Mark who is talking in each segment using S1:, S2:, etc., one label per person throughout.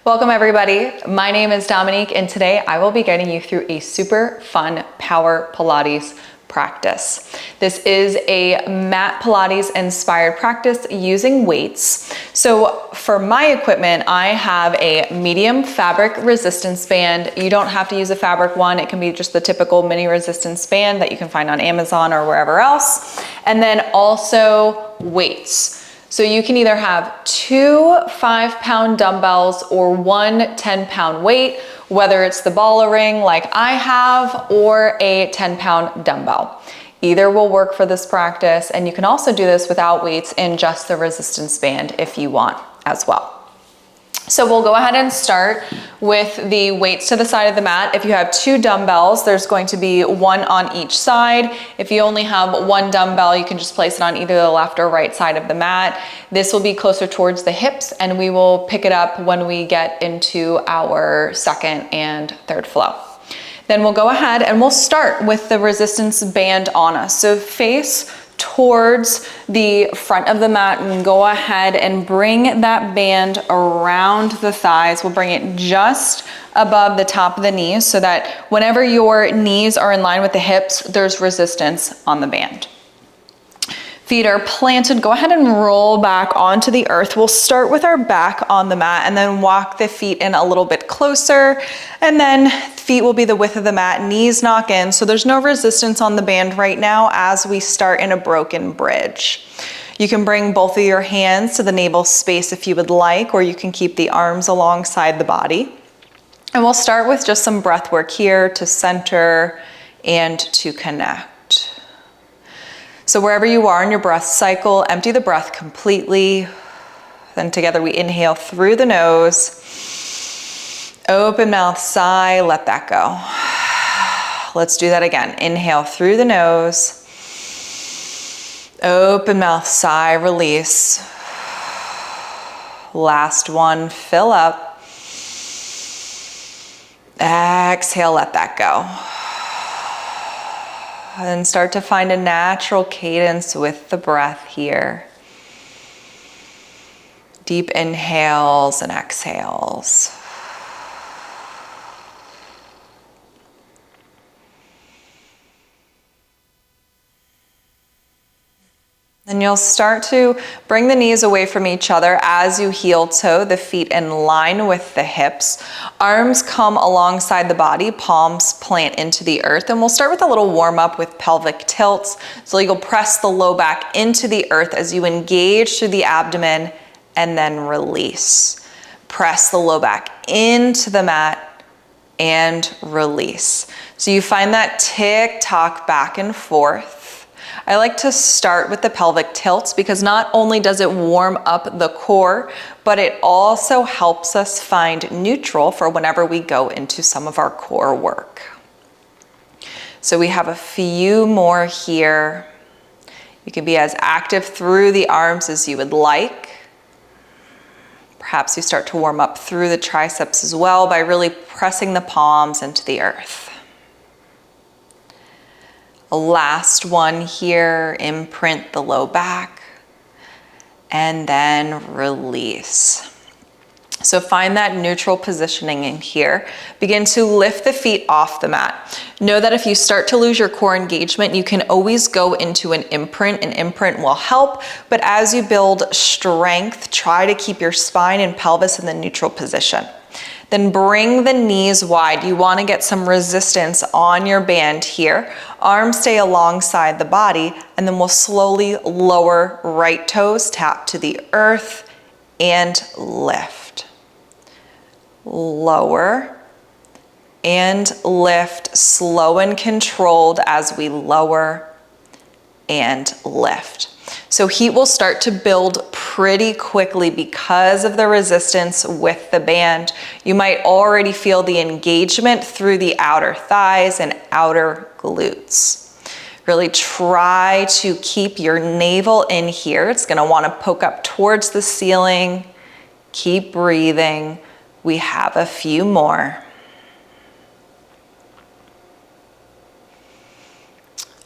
S1: Welcome everybody. My name is Dominique and today I will be guiding you through a super fun power Pilates practice. This is a mat Pilates inspired practice using weights. So for my equipment, I have a medium fabric resistance band. You don't have to use a fabric one. It can be just the typical mini resistance band that you can find on Amazon or wherever else. And then also weights. So you can either have 2 5-pound dumbbells or one 10-pound weight, whether it's the ball ring like I have or a 10-pound dumbbell. Either will work for this practice, and you can also do this without weights in just the resistance band if you want as well. So we'll go ahead and start with the weights to the side of the mat. If you have 2 dumbbells, there's going to be one on each side. If you only have one dumbbell, you can just place it on either the left or right side of the mat. This will be closer towards the hips, and we will pick it up when we get into our second and third flow. Then we'll go ahead and we'll start with the resistance band on us. So face towards the front of the mat and go ahead and bring that band around the thighs. We'll bring it just above the top of the knees so that whenever your knees are in line with the hips, there's resistance on the band. Feet are planted. Go ahead and roll back onto the earth. We'll start with our back on the mat and then walk the feet in a little bit closer. And then feet will be the width of the mat, knees knock in. So there's no resistance on the band right now as we start in a broken bridge. You can bring both of your hands to the navel space if you would like, or you can keep the arms alongside the body. And we'll start with just some breath work here to center and to connect. So wherever you are in your breath cycle, empty the breath completely. Then together we inhale through the nose. Open mouth, sigh, let that go. Let's do that again. Inhale through the nose. Open mouth, sigh, release. Last one, fill up. Exhale, let that go. And start to find a natural cadence with the breath here. Deep inhales and exhales. Then you'll start to bring the knees away from each other as you heel toe the feet in line with the hips. Arms come alongside the body, palms plant into the earth. And we'll start with a little warm up with pelvic tilts. So you'll press the low back into the earth as you engage through the abdomen and then release. Press the low back into the mat and release. So you find that tick-tock back and forth. I like to start with the pelvic tilts because not only does it warm up the core, but it also helps us find neutral for whenever we go into some of our core work. So we have a few more here. You can be as active through the arms as you would like. Perhaps you start to warm up through the triceps as well by really pressing the palms into the earth. Last one here, imprint the low back and then release. So find that neutral positioning in here. Begin to lift the feet off the mat. Know that if you start to lose your core engagement, you can always go into an imprint. An imprint will help, but as you build strength, try to keep your spine and pelvis in the neutral position. Then bring the knees wide. You want to get some resistance on your band here. Arms stay alongside the body, and then we'll slowly lower right toes, tap to the earth, and lift. Lower and lift, slow and controlled as we lower and lift. So heat will start to build pretty quickly because of the resistance with the band. You might already feel the engagement through the outer thighs and outer glutes. Really try to keep your navel in here. It's going to want to poke up towards the ceiling. Keep breathing. We have a few more.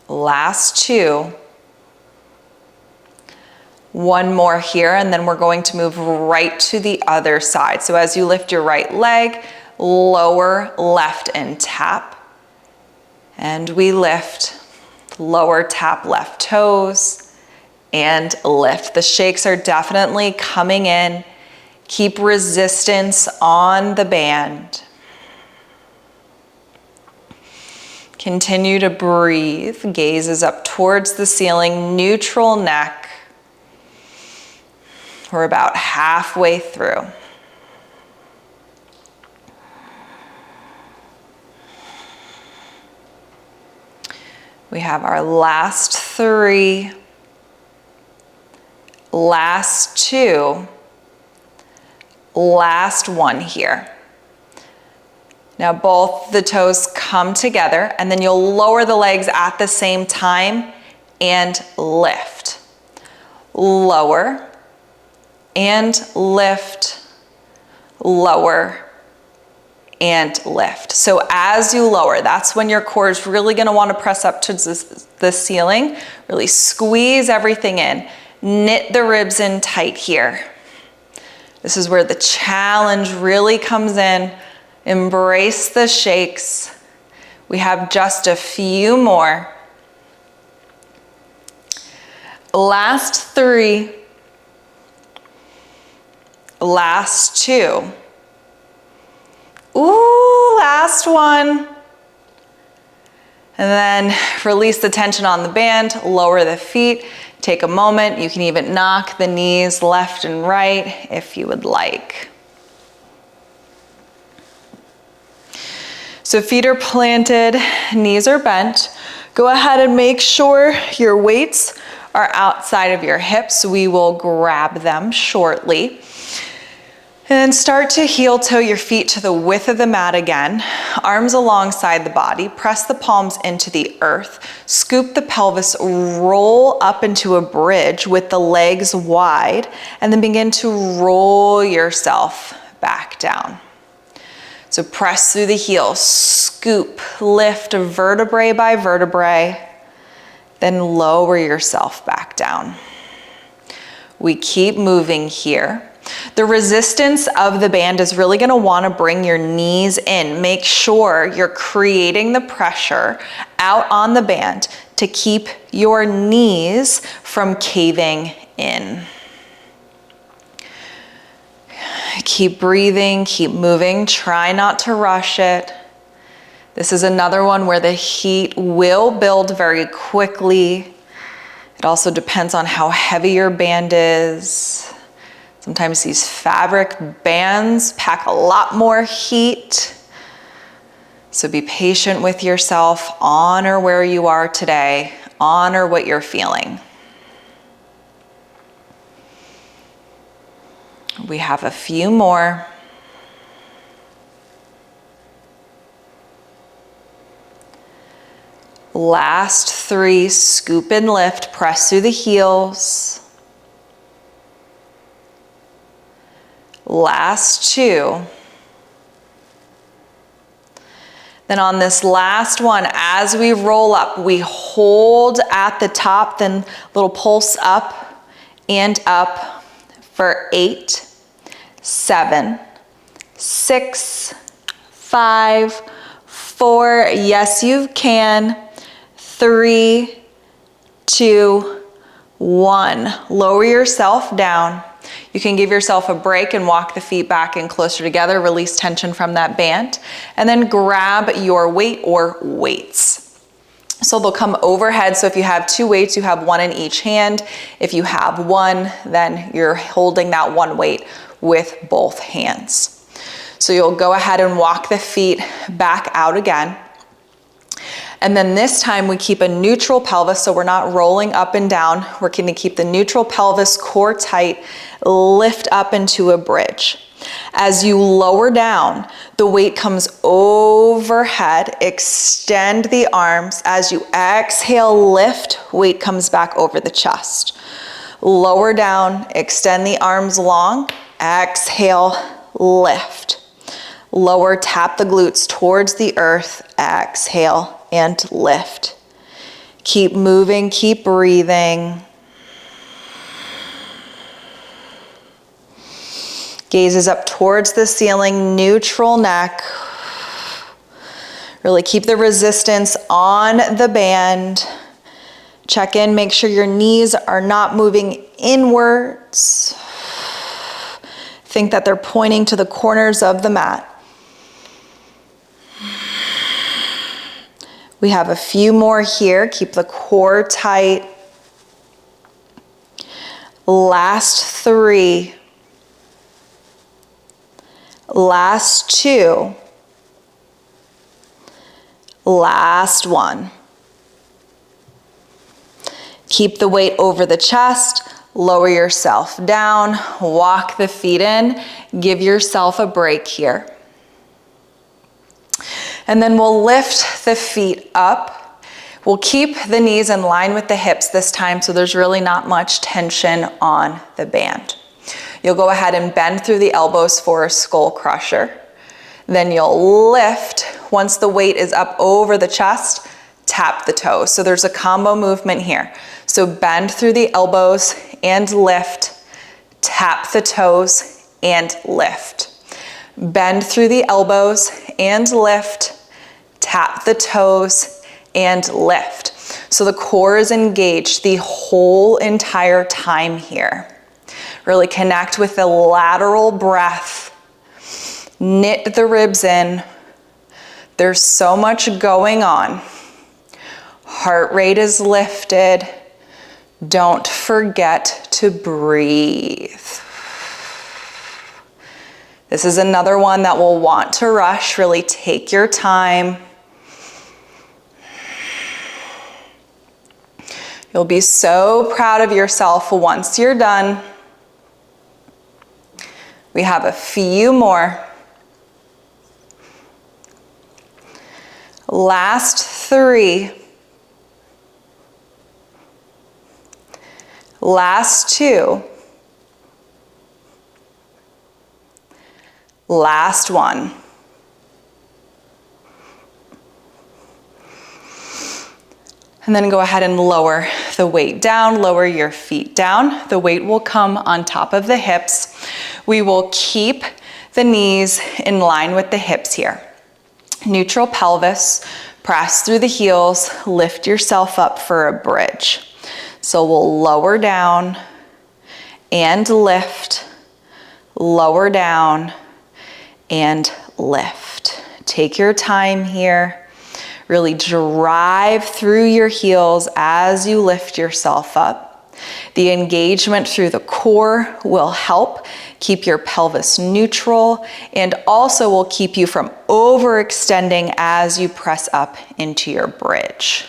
S1: Last two. One more here, and then we're going to move right to the other side. So as you lift your right leg, lower left and tap. And we lift, lower, tap left toes, and lift. The shakes are definitely coming in. Keep resistance on the band. Continue to breathe. Gaze is up towards the ceiling, neutral neck. We're about halfway through. We have our last 3, last 2, last 1 here. Now both the toes come together, and then you'll lower the legs at the same time and lift. Lower and lift, lower and lift. So as you lower, that's when your core is really gonna wanna press up to the ceiling, really squeeze everything in, knit the ribs in tight here. This is where the challenge really comes in. Embrace the shakes. We have just a few more. Last 3, last 2. Ooh, last 1. And then release the tension on the band, lower the feet, take a moment. You can even knock the knees left and right if you would like. So feet are planted, knees are bent. Go ahead and make sure your weights are outside of your hips. We will grab them shortly. And then start to heel toe your feet to the width of the mat again. Arms alongside the body. Press the palms into the earth. Scoop the pelvis, roll up into a bridge with the legs wide, and then begin to roll yourself back down. So press through the heels, scoop, lift vertebrae by vertebrae, then lower yourself back down. We keep moving here. The resistance of the band is really going to want to bring your knees in. Make sure you're creating the pressure out on the band to keep your knees from caving in. Keep breathing, keep moving. Try not to rush it. This is another one where the heat will build very quickly. It also depends on how heavy your band is. Sometimes these fabric bands pack a lot more heat. So be patient with yourself. Honor where you are today. Honor what you're feeling. We have a few more. Last 3, scoop and lift, press through the heels. Last 2. Then on this last one, as we roll up, we hold at the top, then little pulse up and up for 8, 7, 6, 5, 4, yes you can, 3, 2, 1. Lower yourself down. You can give yourself a break and walk the feet back and closer together, release tension from that band, and then grab your weight or weights. So they'll come overhead. So if you have 2 weights, you have 1 in each hand. If you have 1, then you're holding that 1 weight with both hands. So you'll go ahead and walk the feet back out again. And then this time we keep a neutral pelvis, so we're not rolling up and down. We're going to keep the neutral pelvis, core tight, lift up into a bridge. As you lower down, the weight comes overhead, extend the arms. As you exhale, lift, weight comes back over the chest. Lower down, extend the arms long, exhale, lift. Lower, tap the glutes towards the earth, exhale, and lift. Keep moving, keep breathing. Gazes up towards the ceiling, neutral neck. Really keep the resistance on the band. Check in, make sure your knees are not moving inwards. Think that they're pointing to the corners of the mat. We have a few more here. Keep the core tight. Last 3. Last 2. Last 1. Keep the weight over the chest. Lower yourself down. Walk the feet in. Give yourself a break here. And then we'll lift the feet up. We'll keep the knees in line with the hips this time, so there's really not much tension on the band. You'll go ahead and bend through the elbows for a skull crusher. Then you'll lift. Once the weight is up over the chest, tap the toes. So there's a combo movement here. So bend through the elbows and lift. Tap the toes and lift. Bend through the elbows and lift. Tap the toes and lift. So the core is engaged the whole entire time here. Really connect with the lateral breath. Knit the ribs in. There's so much going on. Heart rate is lifted. Don't forget to breathe. This is another one that will want to rush. Really take your time. You'll be so proud of yourself once you're done. We have a few more. Last 3. Last 2. Last 1. And then go ahead and lower the weight down, lower your feet down. The weight will come on top of the hips. We will keep the knees in line with the hips here. Neutral pelvis, press through the heels, lift yourself up for a bridge. So we'll lower down and lift, lower down and lift. Take your time here. Really drive through your heels as you lift yourself up. The engagement through the core will help keep your pelvis neutral and also will keep you from overextending as you press up into your bridge.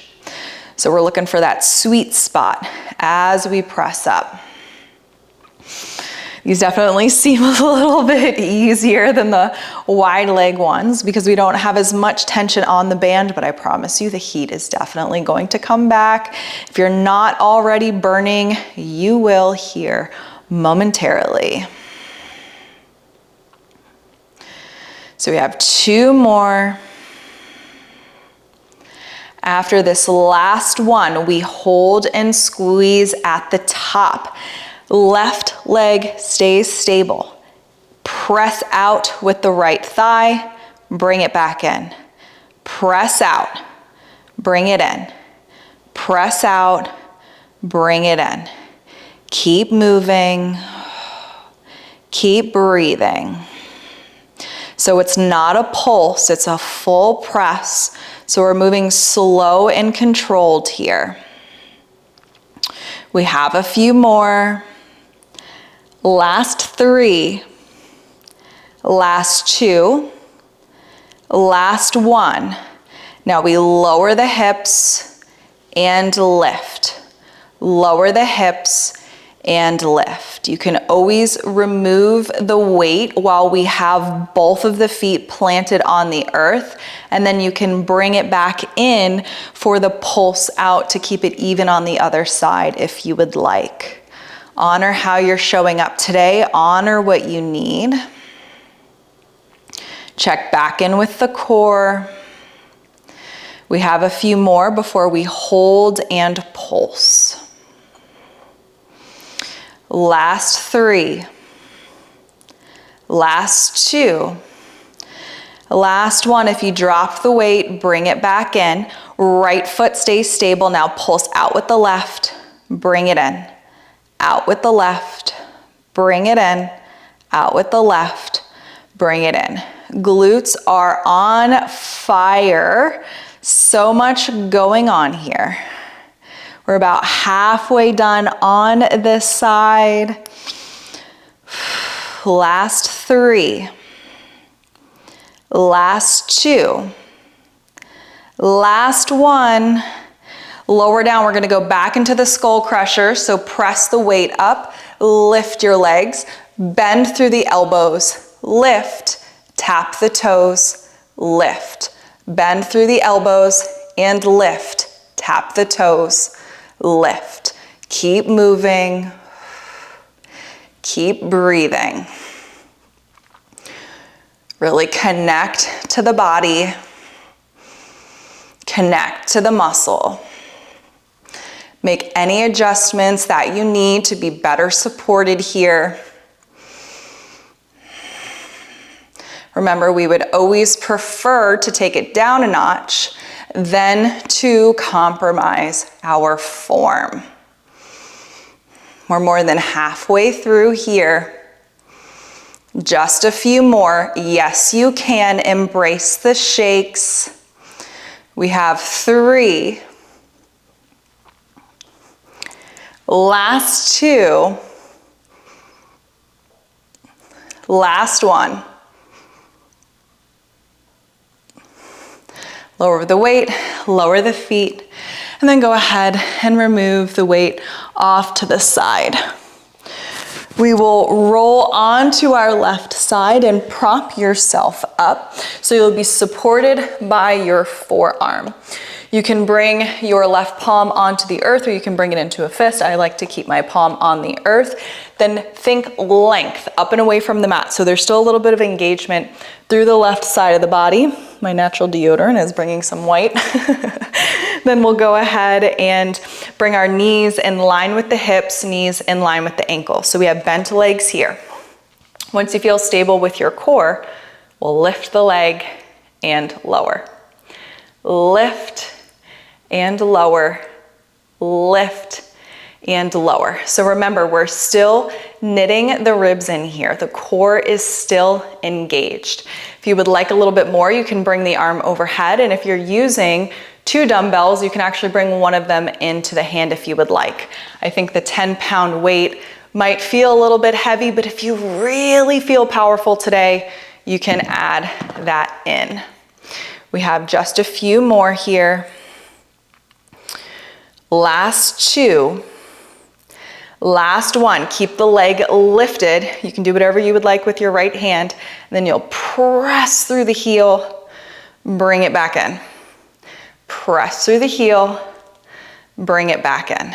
S1: So we're looking for that sweet spot as we press up. These definitely seem a little bit easier than the wide leg ones because we don't have as much tension on the band, but I promise you the heat is definitely going to come back. If you're not already burning, you will here momentarily. So we have 2 more. After this last one, we hold and squeeze at the top. Left leg stays stable. Press out with the right thigh, bring it back in. Press out, bring it in. Press out, bring it in. Keep moving, keep breathing. So it's not a pulse, it's a full press. So we're moving slow and controlled here. We have a few more. Last 3, last 2, last 1. Now we lower the hips and lift. Lower the hips and lift. You can always remove the weight while we have both of the feet planted on the earth, and then you can bring it back in for the pulse out to keep it even on the other side if you would like. Honor how you're showing up today. Honor what you need. Check back in with the core. We have a few more before we hold and pulse. Last 3. Last 2. Last 1, if you drop the weight, bring it back in. Right foot stays stable. Now pulse out with the left, bring it in. Out with the left, bring it in. Out with the left, bring it in. Glutes are on fire. So much going on here. We're about halfway done on this side. Last 3. Last 2. Last 1. Lower down, we're gonna go back into the skull crusher. So press the weight up, lift your legs, bend through the elbows, lift, tap the toes, lift. Bend through the elbows and lift, tap the toes, lift. Keep moving, keep breathing. Really connect to the body, connect to the muscle. Make any adjustments that you need to be better supported here. Remember, we would always prefer to take it down a notch than to compromise our form. We're more than halfway through here. Just a few more. Yes, you can. Embrace the shakes. We have 3. Last 2. Last 1. Lower the weight, lower the feet, and then go ahead and remove the weight off to the side. We will roll onto our left side and prop yourself up so you'll be supported by your forearm. You can bring your left palm onto the earth or you can bring it into a fist. I like to keep my palm on the earth. Then think length up and away from the mat. So there's still a little bit of engagement through the left side of the body. My natural deodorant is bringing some white. Then we'll go ahead and bring our knees in line with the hips, knees in line with the ankles. So we have bent legs here. Once you feel stable with your core, we'll lift the leg and lower. Lift and lower, lift and lower. So remember, we're still knitting the ribs in here. The core is still engaged. If you would like a little bit more, you can bring the arm overhead. And if you're using 2 dumbbells, you can actually bring one of them into the hand if you would like. I think the 10-pound weight might feel a little bit heavy, but if you really feel powerful today, you can add that in. We have just a few more here. Last 2. Last 1. Keep the leg lifted. You can do whatever you would like with your right hand. And then you'll press through the heel, bring it back in. Press through the heel, bring it back in.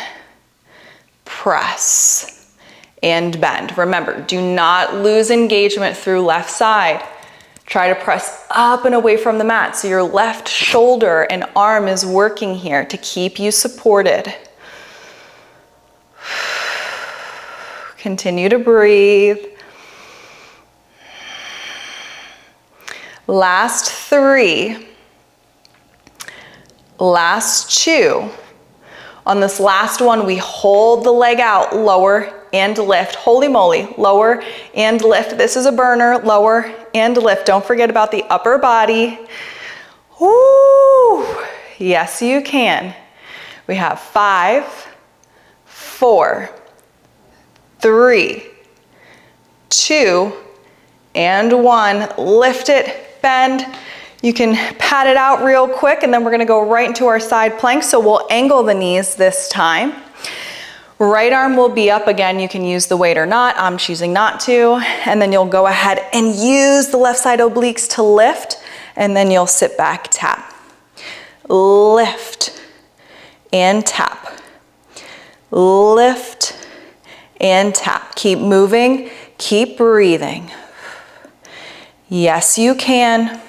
S1: Press and bend. Remember, do not lose engagement through left side. Try to press up and away from the mat so your left shoulder and arm is working here to keep you supported. Continue to breathe. Last 3. Last 2. On this last one, we hold the leg out, lower and lift. Holy moly, lower and lift. This is a burner, lower and lift. Don't forget about the upper body. Woo! Yes, you can. We have 5, 4, 3, 2, and 1. Lift it, bend. You can pat it out real quick, and then we're gonna go right into our side plank. So we'll angle the knees this time. Right arm will be up again. You can use the weight or not. I'm choosing not to. And then you'll go ahead and use the left side obliques to lift, and then you'll sit back, tap. Lift and tap. Lift and tap. Keep moving, keep breathing. Yes, you can.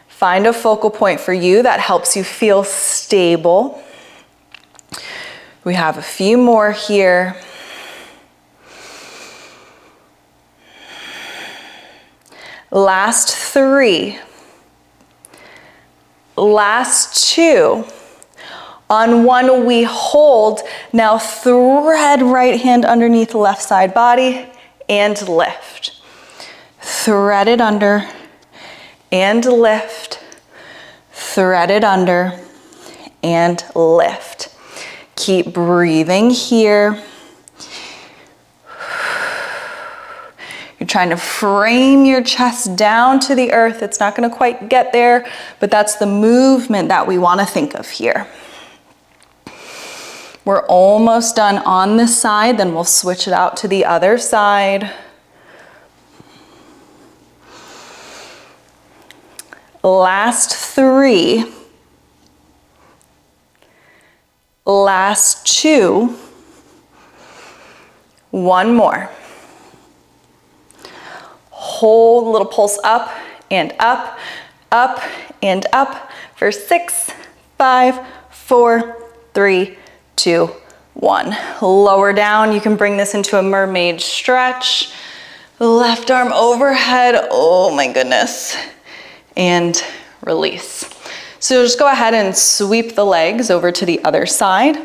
S1: Find a focal point for you that helps you feel stable. We have a few more here. Last 3. Last 2. On 1, we hold. Now thread right hand underneath left side body and lift. Thread it under and lift. Thread it under and lift. Keep breathing here. You're trying to frame your chest down to the earth. It's not going to quite get there, but that's the movement that we want to think of here. We're almost done on this side, then we'll switch it out to the other side. Last 3. Last 2. 1 more. Hold, little pulse up and up, up and up for 6, 5, 4, 3, 2, 1. Lower down. You can bring this into a mermaid stretch. Left arm overhead. Oh my goodness. And release. So just go ahead and sweep the legs over to the other side.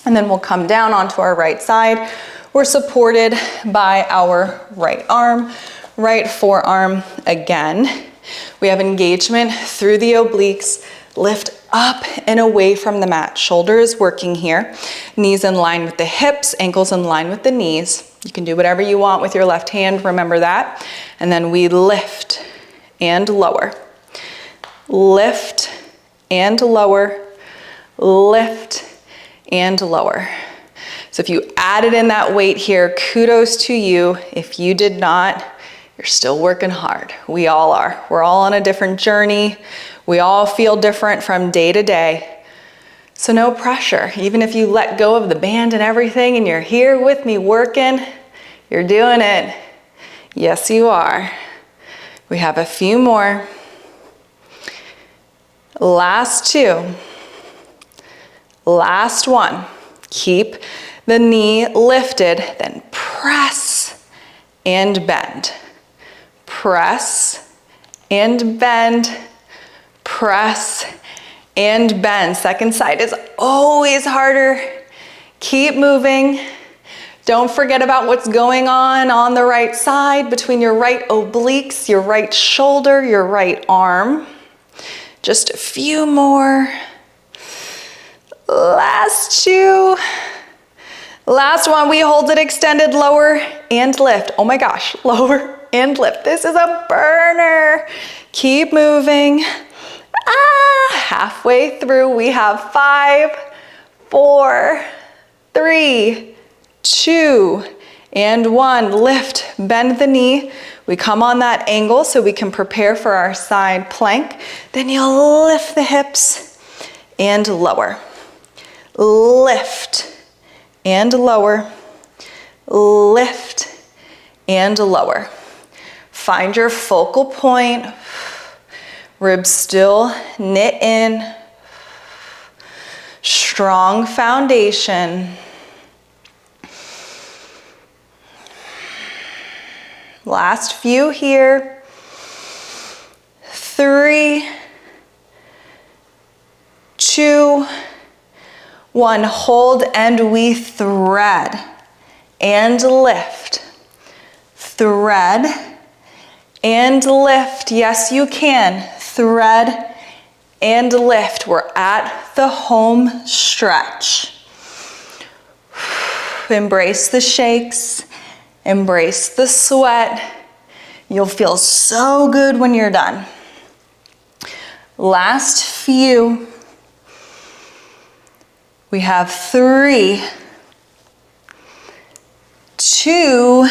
S1: And then we'll come down onto our right side. We're supported by our right arm, right forearm again. We have engagement through the obliques. Lift up and away from the mat. Shoulder is working here. Knees in line with the hips, ankles in line with the knees. You can do whatever you want with your left hand, remember that. And then we lift and lower. Lift and lower. Lift and lower. So if you added in that weight here, kudos to you. If you did not, you're still working hard. We all are. We're all on a different journey. We all feel different from day to day. So no pressure. Even if you let go of the band and everything and you're here with me working, you're doing it. Yes, you are. We have a few more. Last 2. Last 1. Keep the knee lifted, then press and bend. Press and bend. Press and bend. Second side is always harder. Keep moving. Don't forget about what's going on the right side between your right obliques, your right shoulder, your right arm. Just a few more. Last 2. Last one, we hold it extended, lower and lift. Oh my gosh, lower and lift. This is a burner. Keep moving. Halfway through, we have 5, 4, 3, 2, and 1. Lift, bend the knee. We come on that angle so we can prepare for our side plank. Then you'll lift the hips and lower. Lift and lower. Lift and lower. Find your focal point. Ribs still knit in. Strong foundation. Last few here. 3, 2, 1. Hold and we thread and lift. Thread and lift. Yes, you can. Thread and lift. We're at the home stretch. Embrace the shakes. Embrace the sweat. You'll feel so good when you're done. Last few. We have 3, 2,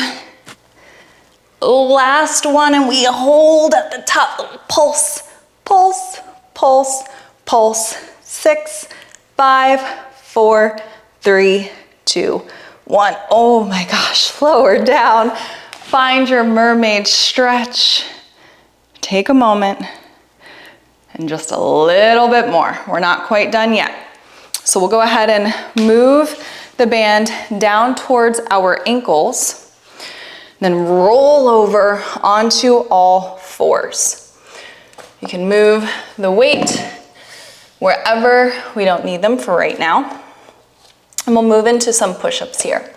S1: last one, and we hold at the top. Pulse, pulse, pulse, pulse. 6, 5, 4, 3, 2, 1. Oh my gosh, lower down. Find your mermaid stretch. Take a moment and just a little bit more. We're not quite done yet. So we'll go ahead and move the band down towards our ankles. then roll over onto all fours. You can move the weight wherever we don't need them for right now. And we'll move into some push-ups here.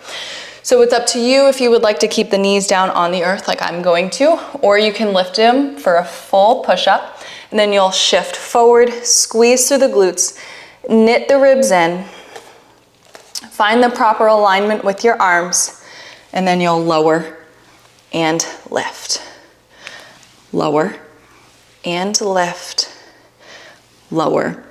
S1: So it's up to you if you would like to keep the knees down on the earth like I'm going to, or you can lift them for a full push-up, and then you'll shift forward, squeeze through the glutes, knit the ribs in, find the proper alignment with your arms, and then you'll lower and lift. Lower and lift. Lower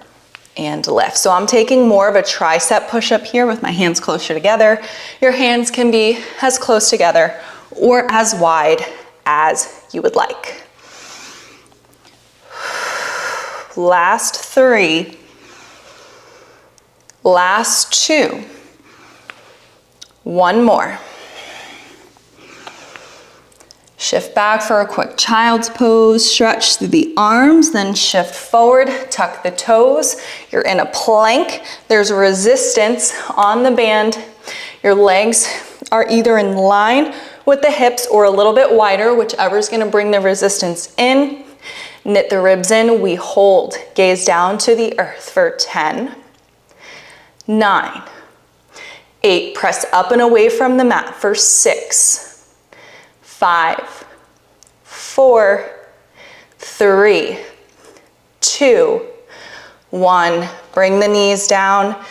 S1: and lift. So I'm taking more of a tricep push-up here with my hands closer together. Your hands can be as close together or as wide as you would like. Last 3. Last 2. 1 more. Shift back for a quick child's pose, stretch through the arms, then shift forward, tuck the toes. You're in a plank. There's resistance on the band. Your legs are either in line with the hips or a little bit wider, whichever is going to bring the resistance in. Knit the ribs in. We hold. Gaze down to the earth for 10, 9, 8. Press up and away from the mat for 6, 5, 4, 3, 2, 1. Bring the knees down,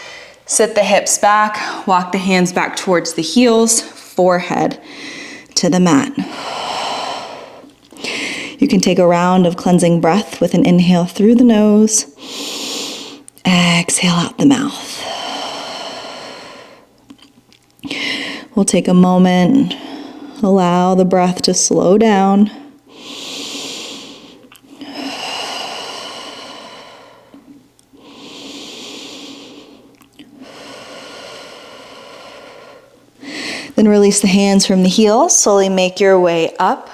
S1: sit the hips back, walk the hands back towards the heels, forehead to the mat. You can take a round of cleansing breath with an inhale through the nose, exhale out the mouth. We'll take a moment. Allow the breath to slow down. Then release the hands from the heels. Slowly make your way up.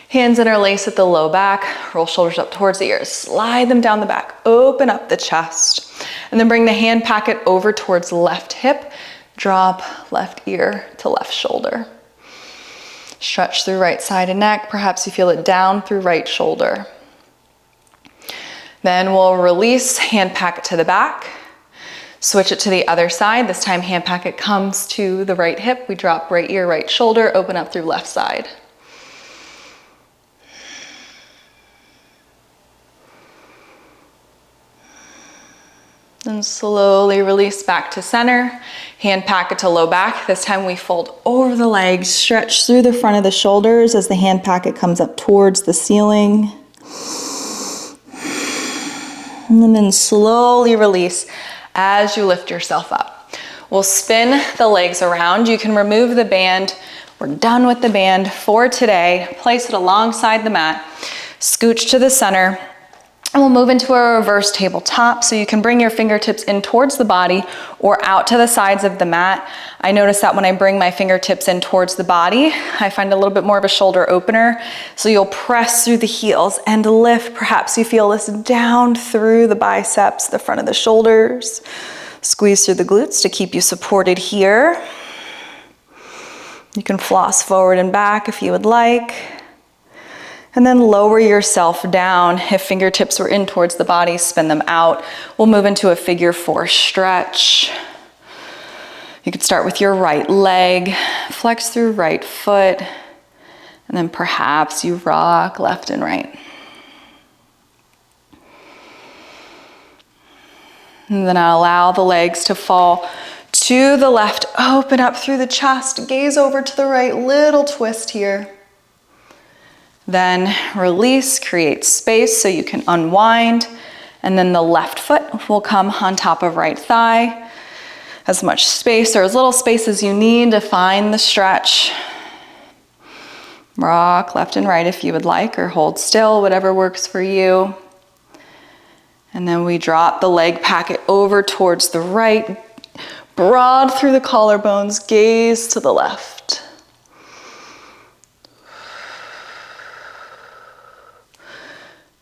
S1: Hands interlace at the low back. Roll shoulders up towards the ears. Slide them down the back. Open up the chest. And then bring the hand packet over towards left hip. Drop left ear to left shoulder. Stretch through right side and neck. Perhaps you feel it down through right shoulder. Then we'll release, hand packet to the back. Switch it to the other side. This time hand packet comes to the right hip. We drop right ear, right shoulder, open up through left side. Then slowly release back to center. Hand packet to low back. This time we fold over the legs, stretch through the front of the shoulders as the hand packet comes up towards the ceiling. And then slowly release as you lift yourself up. We'll spin the legs around. You can remove the band. We're done with the band for today. Place it alongside the mat. Scooch to the center. And we'll move into a reverse tabletop, so you can bring your fingertips in towards the body or out to the sides of the mat. I notice that when I bring my fingertips in towards the body, I find a little bit more of a shoulder opener. So you'll press through the heels and lift. Perhaps you feel this down through the biceps, the front of the shoulders. Squeeze through the glutes to keep you supported here. You can floss forward and back if you would like. And then lower yourself down. If fingertips were in towards the body, spin them out. We'll move into a figure 4 stretch. You can start with your right leg, flex through right foot, and then perhaps you rock left and right. And then I'll allow the legs to fall to the left, open up through the chest, gaze over to the right, little twist here. Then release, create space so you can unwind. And then the left foot will come on top of right thigh. As much space or as little space as you need to find the stretch. Rock left and right if you would like, or hold still, whatever works for you. And then we drop the leg packet over towards the right. Broad through the collarbones, gaze to the left.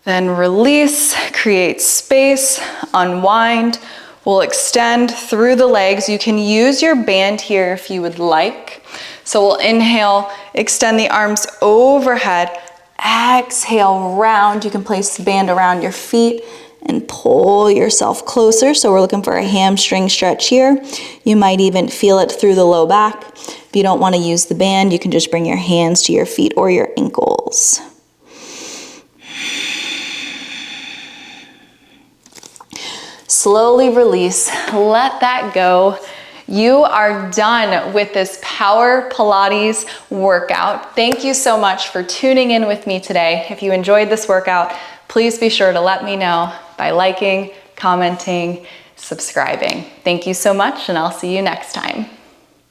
S1: Then release, create space, unwind. We'll extend through the legs. You can use your band here if you would like. So we'll inhale, extend the arms overhead, exhale, round. You can place the band around your feet and pull yourself closer. So we're looking for a hamstring stretch here. You might even feel it through the low back. If you don't want to use the band, you can just bring your hands to your feet or your ankles. Slowly release, let that go. You are done with this Power Pilates workout. Thank you so much for tuning in with me today. If you enjoyed this workout, please be sure to let me know by liking, commenting, subscribing. Thank you so much, and I'll see you next time.